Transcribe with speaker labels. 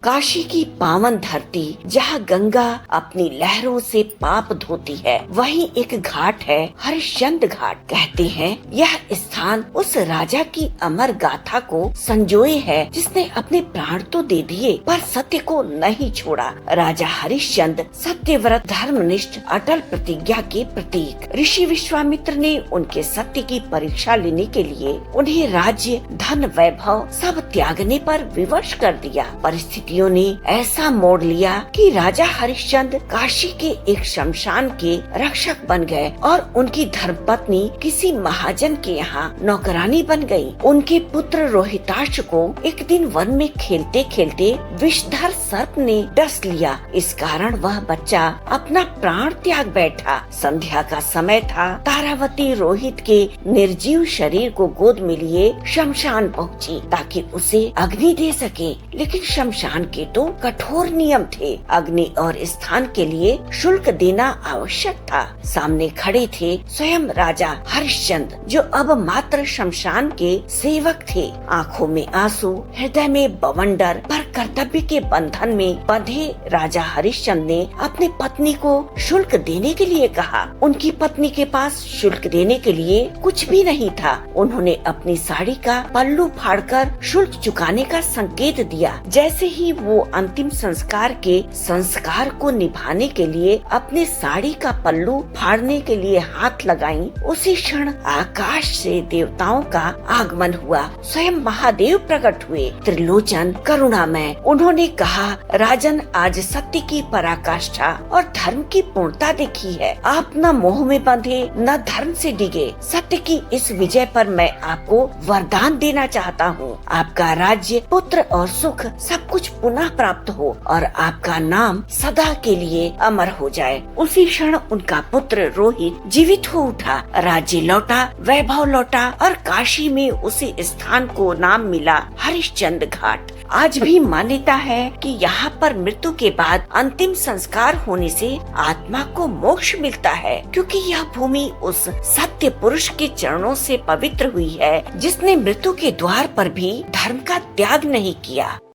Speaker 1: काशी की पावन धरती जहाँ गंगा अपनी लहरों से पाप धोती है, वहीं एक घाट है हरिश्चंद्र घाट। कहते हैं यह स्थान उस राजा की अमर गाथा को संजोए है जिसने अपने प्राण तो दे दिए पर सत्य को नहीं छोड़ा। राजा हरिश्चंद्र सत्यव्रत, धर्मनिष्ठ, अटल प्रतिज्ञा के प्रतीक। ऋषि विश्वामित्र ने उनके सत्य की परीक्षा लेने के लिए उन्हें राज्य, धन, वैभव सब त्यागने पर विवश कर दिया। परिस्थितियों ने ऐसा मोड़ लिया कि राजा हरिश्चंद्र काशी के एक शमशान के रक्षक बन गए और उनकी धर्मपत्नी किसी महाजन के यहाँ नौकरानी बन गई। उनके पुत्र रोहिताक्ष को एक दिन वन में खेलते खेलते विषधर सर्प ने डस लिया। इस कारण वह बच्चा अपना प्राण त्याग बैठा। संध्या का समय था। तारावती रोहित के निर्जीव शरीर को गोद में लिए शमशान पहुँची ताकि उसे अग्नि दे सके, लेकिन शमशान के तो कठोर नियम थे। अग्नि और स्थान के लिए शुल्क देना आवश्यक था। सामने खड़े थे स्वयं राजा हरिश्चंद्र, जो अब मात्र शमशान के सेवक थे। आंखों में आंसू, हृदय में बवंडर, पर कर्तव्य के बंधन में बंधे राजा हरिश्चंद्र ने अपनी पत्नी को शुल्क देने के लिए कहा। उनकी पत्नी के पास शुल्क देने के लिए कुछ भी नहीं था। उन्होंने अपनी साड़ी का पल्लू फाड़कर शुल्क चुकाने का संकेत दिया। जैसे ही वो अंतिम संस्कार को निभाने के लिए अपने साड़ी का पल्लू फाड़ने के लिए हाथ लगाई, उसी क्षण आकाश से देवताओं का आगमन हुआ। स्वयं महादेव प्रकट हुए, त्रिलोचन, करुणामय। उन्होंने कहा, राजन, आज सत्य की पराकाष्ठा और धर्म की पूर्णता देखी है। आप न मोह में बंधे न धर्म से डिगे। सत्य की इस विजय पर मैं आपको वरदान देना चाहता हूँ। आपका राज्य, पुत्र और सुख सब कुछ पुनः प्राप्त हो और आपका नाम सदा के लिए अमर हो जाए। उसी क्षण उनका पुत्र रोहित जीवित हो उठा। राज्य लौटा, वैभव लौटा और काशी में उसी स्थान को नाम मिला हरिश्चंद्र घाट। आज भी मान्यता है कि यहाँ पर मृत्यु के बाद अंतिम संस्कार होने से आत्मा को मोक्ष मिलता है, क्योंकि यह भूमि उस सत्य पुरुष के चरणों से पवित्र हुई है जिसने मृत्यु के द्वार पर भी धर्म का त्याग नहीं किया।